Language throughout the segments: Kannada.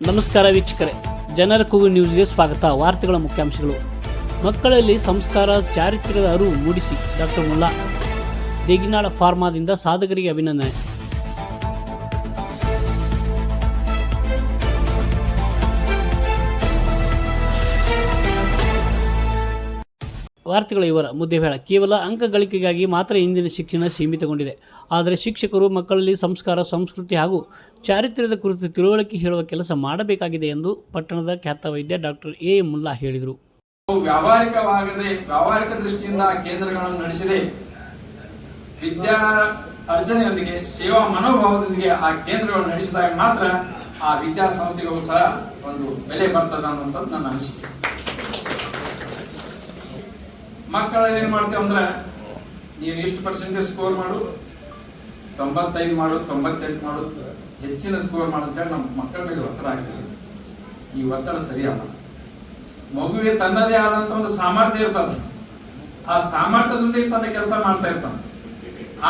ನಮಸ್ಕಾರ ವೀಕ್ಷಕರೇ, ಜನರ ಕೂಗು ನ್ಯೂಸ್ಗೆ ಸ್ವಾಗತ. ವಾರ್ತೆಗಳ ಮುಖ್ಯಾಂಶಗಳು. ಮಕ್ಕಳಲ್ಲಿ ಸಂಸ್ಕಾರ ಚಾರಿತ್ರ್ಯದ ಅರಿವು ಮೂಡಿಸಿ ಡಾಕ್ಟರ್ ಮುಲ್ಲಾ. ದೇಗಿನಾಳ ಫಾರ್ಮಾದಿಂದ ಸಾಧಕರಿಗೆ ಅಭಿನಂದನೆ. ವಾರ್ತೆಗಳ ವಿವರ. ಮುದ್ದೆಬೇಡ. ಕೇವಲ ಅಂಕ ಗಳಿಕೆಗಾಗಿ ಮಾತ್ರ ಇಂದಿನ ಶಿಕ್ಷಣ ಸೀಮಿತಗೊಂಡಿದೆ. ಆದರೆ ಶಿಕ್ಷಕರು ಮಕ್ಕಳಲ್ಲಿ ಸಂಸ್ಕಾರ, ಸಂಸ್ಕೃತಿ ಹಾಗೂ ಚಾರಿತ್ರ್ಯದ ಕುರಿತು ತಿಳುವಳಿಕೆ ಹೇಳುವ ಕೆಲಸ ಮಾಡಬೇಕಾಗಿದೆ ಎಂದು ಪಟ್ಟಣದ ಖ್ಯಾತ ವೈದ್ಯ ಡಾಕ್ಟರ್ ಎ ಮುಲ್ಲಾ ಹೇಳಿದರು. ವ್ಯಾವಹಾರಿಕ ದೃಷ್ಟಿಯಿಂದ ಕೇಂದ್ರಗಳನ್ನು ನಡೆಸಿದೆ. ವಿದ್ಯಾ ಅರ್ಜನೆಯೊಂದಿಗೆ ಸೇವಾ ಮನೋಭಾವದೊಂದಿಗೆ ಆ ಕೇಂದ್ರಗಳನ್ನು ನಡೆಸಿದಾಗ ಮಾತ್ರ ಆ ವಿದ್ಯಾಸಂಸ್ಥೆಗೂ ಸಹ ಒಂದು ಬೆಲೆ ಬರ್ತದೆ ಅನ್ನುವಂಥದ್ದು ನನ್ನ ಅನಿಸಿಕೆ. ಮಕ್ಕಳ ಏನ್ ಮಾಡ್ತೇವೆ ಅಂದ್ರೆ, ನೀನು ಇಷ್ಟು ಪರ್ಸೆಂಟೇಜ್ ಸ್ಕೋರ್ ಮಾಡು, 95 ಮಾಡು, 98 ಮಾಡು, ಹೆಚ್ಚಿನ ಸ್ಕೋರ್ ಮಾಡು ಅಂತೇಳಿ ನಮ್ಮ ಮಕ್ಕಳ ಮೇಲೆ ಒತ್ತಡ ಆಗ್ತದೆ. ಈ ಒತ್ತಡ ಸರಿಯಲ್ಲ. ಮಗುವಿಗೆ ತನ್ನದೇ ಆದಂತ ಒಂದು ಸಾಮರ್ಥ್ಯ ಇರ್ತದೆ. ಆ ಸಾಮರ್ಥ್ಯದಿಂದ ತನ್ನ ಕೆಲಸ ಮಾಡ್ತಾ ಇರ್ತಾನೆ.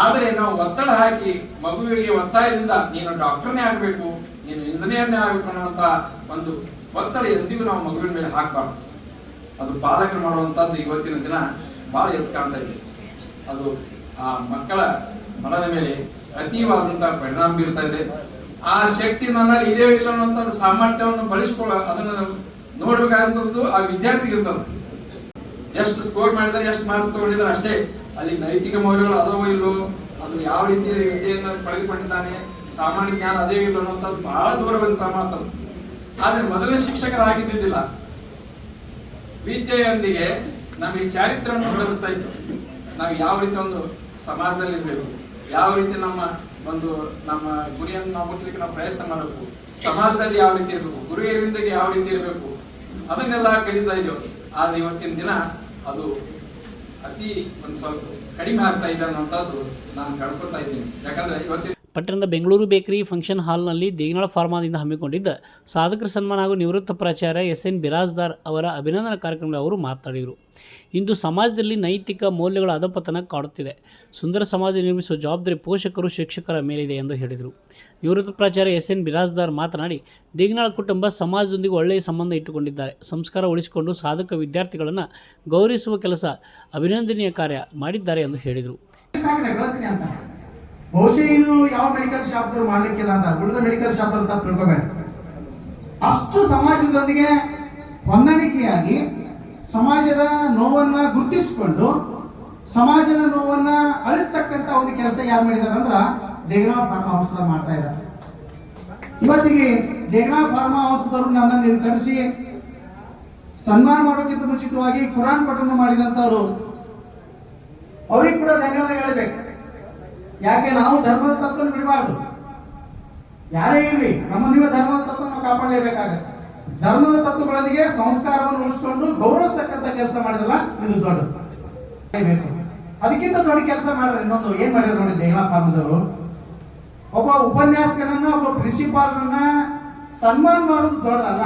ಆದರೆ ನಾವು ಒತ್ತಡ ಹಾಕಿ ಮಗುವಿಗೆ ಒತ್ತಾಯದಿಂದ ನೀನು ಡಾಕ್ಟರ್ನೇ ಆಗ್ಬೇಕು, ನೀನು ಇಂಜಿನಿಯರ್ನೇ ಆಗ್ಬೇಕು ಅನ್ನುವಂತ ಒಂದು ಒತ್ತಡ ಎಂದಿಗೂ ನಾವು ಮಗುವಿನ ಮೇಲೆ ಹಾಕಬಾರ್ದು. ಅದು ಪಾಲಕರು ಮಾಡುವಂತದ್ದು ಇವತ್ತಿನ ದಿನ ಬಹಳ ಎತ್ತು ಕಾಣ್ತಾ ಇದೆ. ಅದು ಆ ಮಕ್ಕಳ ಮನದ ಮೇಲೆ ಅತೀವಾದಂತಹ ಪರಿಣಾಮ ಬೀರ್ತಾ ಇದೆ. ಆ ಶಕ್ತಿ ನನ್ನಲ್ಲಿ ಇದೆಯೋ ಇಲ್ಲ ಅನ್ನುವಂಥದ್ದು ಸಾಮರ್ಥ್ಯವನ್ನು ಬಳಸ್ಕೊಳ್ಳೋ ಅದನ್ನು ನೋಡ್ಬೇಕಾದಂಥದ್ದು ಆ ವಿದ್ಯಾರ್ಥಿಗೆ ಇರ್ತದೆ. ಎಷ್ಟು ಸ್ಕೋರ್ ಮಾಡಿದರೆ, ಎಷ್ಟು ಮಾರ್ಕ್ಸ್ ತಗೊಂಡಿದ್ದಾರೆ ಅಷ್ಟೇ. ಅಲ್ಲಿ ನೈತಿಕ ಮೌಲ್ಯಗಳು ಅದವೋ ಇಲ್ಲೋ, ಅದು ಯಾವ ರೀತಿಯ ವಿದ್ಯೆಯನ್ನು ಪಡೆದುಕೊಂಡಿದ್ದಾನೆ, ಸಾಮಾನ್ಯ ಜ್ಞಾನ ಅದೇ ಇಲ್ಲ ಅನ್ನುವಂಥದ್ದು ಬಹಳ ದೂರವಂತ ಮಾತು. ಆದ್ರೆ ಮೊದಲನೇ ಶಿಕ್ಷಕರಾಗಿದ್ದಿದ್ದಿಲ್ಲ. ವಿದ್ಯೆಯೊಂದಿಗೆ ನಮಗೆ ಚಾರಿತ್ರ್ಯವನ್ನು ಕಲಿಸ್ತಾ ಇತ್ತು. ನಾವು ಯಾವ ರೀತಿ ಒಂದು ಸಮಾಜದಲ್ಲಿ ಇರಬೇಕು, ಯಾವ ರೀತಿ ನಮ್ಮ ಗುರಿಯನ್ನು ನಾವು ಮುಟ್ಟಲಿಕ್ಕೆ ನಾವು ಪ್ರಯತ್ನ ಮಾಡಬೇಕು, ಸಮಾಜದಲ್ಲಿ ಯಾವ ರೀತಿ ಇರಬೇಕು, ಗುರುಹಿರಿಯರೊಂದಿಗೆ ಯಾವ ರೀತಿ ಇರಬೇಕು, ಅದನ್ನೆಲ್ಲ ಕಲಿತಾ ಇದ್ದೇವೆ. ಆದ್ರೆ ಇವತ್ತಿನ ದಿನ ಅದು ಅತಿ ಒಂದು ಸ್ವಲ್ಪ ಕಡಿಮೆ ಆಗ್ತಾ ಇದೆ ಅನ್ನೋಂಥದ್ದು ನಾನು ಕಳ್ಕೊತಾ ಇದ್ದೀನಿ. ಯಾಕಂದ್ರೆ ಇವತ್ತಿನ ಪಟ್ಟಣದ ಬೆಂಗಳೂರು ಬೇಕರಿ ಫಂಕ್ಷನ್ ಹಾಲ್ನಲ್ಲಿ ದೇಗಿನಾಳ ಫಾರ್ಮಾದಿಂದ ಹಮ್ಮಿಕೊಂಡಿದ್ದ ಸಾಧಕರ ಸನ್ಮಾನ ಹಾಗೂ ನಿವೃತ್ತ ಪ್ರಾಚಾರ್ಯ ಎಸ್.ಎನ್. ಬಿರಾಜ್ದಾರ್ ಅವರ ಅಭಿನಂದನಾ ಕಾರ್ಯಕ್ರಮದಲ್ಲಿ ಅವರು ಮಾತನಾಡಿದರು. ಇಂದು ಸಮಾಜದಲ್ಲಿ ನೈತಿಕ ಮೌಲ್ಯಗಳ ಅಧಪತನ ಕಾಡುತ್ತಿದೆ. ಸುಂದರ ಸಮಾಜ ನಿರ್ಮಿಸುವ ಜವಾಬ್ದಾರಿ ಪೋಷಕರು, ಶಿಕ್ಷಕರ ಮೇಲಿದೆ ಎಂದು ಹೇಳಿದರು. ನಿವೃತ್ತ ಪ್ರಾಚಾರ್ಯ ಎಸ್.ಎನ್. ಬಿರಾಜ್ದಾರ್ ಮಾತನಾಡಿ, ದೇಗಿನಾಳ ಕುಟುಂಬ ಸಮಾಜದೊಂದಿಗೆ ಒಳ್ಳೆಯ ಸಂಬಂಧ ಇಟ್ಟುಕೊಂಡಿದ್ದಾರೆ. ಸಂಸ್ಕಾರ ಉಳಿಸಿಕೊಂಡು ಸಾಧಕ ವಿದ್ಯಾರ್ಥಿಗಳನ್ನು ಗೌರವಿಸುವ ಕೆಲಸ ಅಭಿನಂದನೀಯ ಕಾರ್ಯ ಮಾಡಿದ್ದಾರೆ ಎಂದು ಹೇಳಿದರು. ಬಹುಶಃ ಇದು ಯಾವ ಮೆಡಿಕಲ್ ಶಾಪ್ದವ್ರು ಮಾಡ್ಲಿಕ್ಕಿಲ್ಲ ಅಂತ, ಉಳಿದ ಮೆಡಿಕಲ್ ಶಾಪ್ದವ್ರು ತಪ್ಪು ತಿಳ್ಕೊಬೇಡ. ಅಷ್ಟು ಸಮಾಜದೊಂದಿಗೆ ಹೊಂದಾಣಿಕೆಯಾಗಿ ಸಮಾಜದ ನೋವನ್ನ ಗುರುತಿಸಿಕೊಂಡು ಸಮಾಜದ ನೋವನ್ನ ಅಳಿಸ್ತಕ್ಕಂತ ಒಂದು ಕೆಲಸ ಯಾರು ಮಾಡಿದಾರೆ ಅಂದ್ರ ದೇಗನಾಳ ಫಾರ್ಮಾ ಹೌಸ್ ಮಾಡ್ತಾ ಇದ್ದಾರೆ. ಇವತ್ತಿಗೆ ದೇಗನಾಳ ಫಾರ್ಮಾ ಹೌಸ್ದವರು ನನ್ನನ್ನು ಕರೆಸಿ ಸನ್ಮಾನ ಮಾಡೋಕ್ಕಿಂತ ಮುಂಚಿತವಾಗಿ ಕುರಾನ್ ಪಠಣ ಮಾಡಿದಂತವ್ರು, ಅವ್ರಿಗೆ ಕೂಡ ಧನ್ಯವಾದ ಹೇಳಬೇಕು. ಯಾಕೆ ನಾವು ಧರ್ಮದ ತತ್ವವನ್ನು ಬಿಡಬಾರ್ದು. ಯಾರೇ ಇರಲಿ, ನಮ್ಮ ನೀವು ಧರ್ಮದ ತತ್ವ ನಾವು ಕಾಪಾಡಲೇಬೇಕಾಗತ್ತೆ. ಧರ್ಮದ ತತ್ವಗಳೊಂದಿಗೆ ಸಂಸ್ಕಾರವನ್ನು ಉಳಿಸ್ಕೊಂಡು ಗೌರವಿಸ್ತಕ್ಕಂಥ ಕೆಲಸ ಮಾಡಿದಲ್ಲ, ಇದು ದೊಡ್ಡದು. ಅದಕ್ಕಿಂತ ದೊಡ್ಡ ಕೆಲಸ ಮಾಡಿದ್ರೆ ಇನ್ನೊಂದು ಏನ್ ಮಾಡಿದ್ರು ನೋಡಿ ದೇಗನಾಳ ಫಾರ್ಮದವರು, ಒಬ್ಬ ಉಪನ್ಯಾಸಕನನ್ನ, ಒಬ್ಬ ಪ್ರಿನ್ಸಿಪಾಲ್ರನ್ನ ಸನ್ಮಾನ ಮಾಡೋದು ದೊಡ್ಡದಲ್ಲ.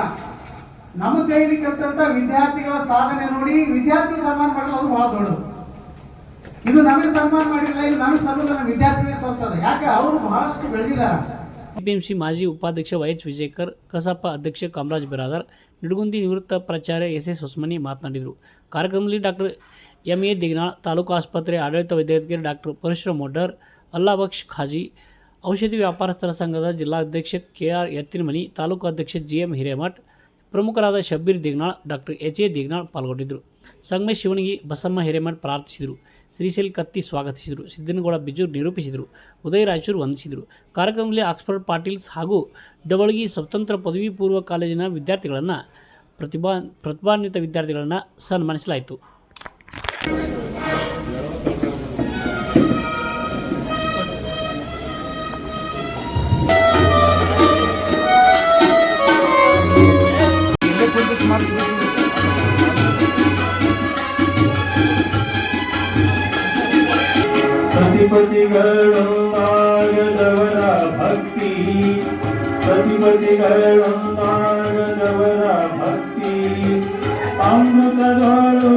ನಮ್ಮ ಕೈಲಿ ಕಲ್ತಂತ ವಿದ್ಯಾರ್ಥಿಗಳ ಸಾಧನೆ ನೋಡಿ ವಿದ್ಯಾರ್ಥಿ ಸನ್ಮಾನ ಮಾಡಲು ಅದು ಬಹಳ ದೊಡ್ಡದು. ಇದು ನಮಗೆ ಸನ್ಮಾನ ಮಾಡಿಲ್ಲ, ಇದು ನಮಗೆ ಸಲ್ಲದ, ನಮ್ಮ ವಿದ್ಯಾರ್ಥಿಗಳಿಗೆ ಸಲ್ತದೆ. ಯಾಕೆ ಅವರು ಬಹಳಷ್ಟು ಬೆಳೆದಿದ್ದಾರೆ. ಟಿಎಂಸಿ ಮಾಜಿ ಉಪಾಧ್ಯಕ್ಷ ವೈಎಚ್ ವಿಜಯಕರ್, ಕಸಾಪ ಅಧ್ಯಕ್ಷ ಕಾಮರಾಜ್ ಬಿರಾದರ್, ನಿಡಗುಂದಿ ನಿವೃತ್ತ ಪ್ರಾಚಾರ್ಯ ಎಸ್.ಎಸ್. ಹೊಸಮನಿ ಮಾತನಾಡಿದರು. ಕಾರ್ಯಕ್ರಮದಲ್ಲಿ ಡಾಕ್ಟರ್ ಎಂ.ಎ. ದೇಗನಾಳ್, ತಾಲೂಕು ಆಸ್ಪತ್ರೆ ಆಡಳಿತ ವೈದ್ಯಾಧಿಕಾರಿ ಡಾಕ್ಟರ್ ಪರಶುರಾಮ್ ಮೊಡ್ಡರ್, ಅಲ್ಲಾಬಕ್ಷ್ ಖಾಜಿ, ಔಷಧಿ ವ್ಯಾಪಾರಸ್ಥರ ಸಂಘದ ಜಿಲ್ಲಾಧ್ಯಕ್ಷ ಕೆ.ಆರ್. ಎತ್ತಿನಮನಿ, ತಾಲೂಕು ಅಧ್ಯಕ್ಷ ಜಿ.ಎಂ. ಹಿರೇಮಠ್, ಪ್ರಮುಖರಾದ ಶಬ್ಬೀರ್ ದೇಗನಾಳ್, ಡಾಕ್ಟರ್ ಎಚ್.ಎ. ದೇಗನಾಳ್ ಪಾಲ್ಗೊಂಡಿದ್ದರು. ಸಂಗಮೇಶ್ ಶಿವಣಗಿ, ಬಸಮ್ಮ ಹಿರೇಮಠ್ ಪ್ರಾರ್ಥಿಸಿದರು. ಶ್ರೀಶೈಲ್ ಕತ್ತಿ ಸ್ವಾಗತಿಸಿದರು. ಸಿದ್ದನಗೌಡ ಬಿಜೂರ್ ನಿರೂಪಿಸಿದರು. ಉದಯ್ ರಾಯಚೂರು ವಂದಿಸಿದರು. ಕಾರ್ಯಕ್ರಮದಲ್ಲಿ ಆಕ್ಸ್ಫರ್ಡ್ ಪಾಟೀಲ್ಸ್ ಹಾಗೂ ಡವಳಗಿ ಸ್ವತಂತ್ರ ಪದವಿ ಪೂರ್ವ ಕಾಲೇಜಿನ ವಿದ್ಯಾರ್ಥಿಗಳನ್ನು ಪ್ರತಿಭಾನ್ವಿತ ವಿದ್ಯಾರ್ಥಿಗಳನ್ನು ಸನ್ಮಾನಿಸಲಾಯಿತು. ಪ್ರತಿಪತಿಗಳೊಂದಾಗದವರ ಭಕ್ತಿ, ಪ್ರತಿಪತಿಗಳೊಂದಾಗದವರ ಭಕ್ತಿ, ಅಮೃತದೋಳು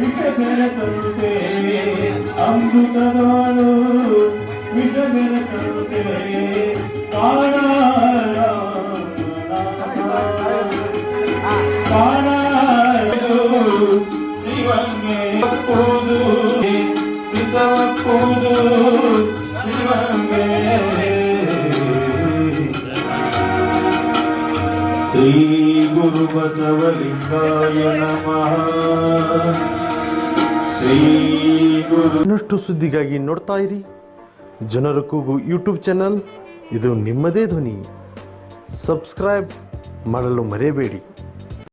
ವಿಷ ಬೆರೆತಂತೆ, ಅಮೃತದೋಳು ವಿಷ ಬೆರೆತಂತೆ, ಕಾಣ ಹಿತವಪ್ಪುವುದು ಶಿವವೇ. ಶ್ರೀ ಗುರು ಬಸವಲಿಂಗಾಯ ನಮಃ. ಶ್ರೀ ಗುರು. ಇನ್ನಷ್ಟು ಸುದ್ದಿಗಾಗಿ ನೋಡ್ತಾ ಇರಿ ಜನರ ಕೂಗು ಯೂಟ್ಯೂಬ್ ಚಾನಲ್. ಇದು ನಿಮ್ಮದೇ ಧ್ವನಿ. ಸಬ್ಸ್ಕ್ರೈಬ್ ಮಾಡಲು ಮರೆಯಬೇಡಿ.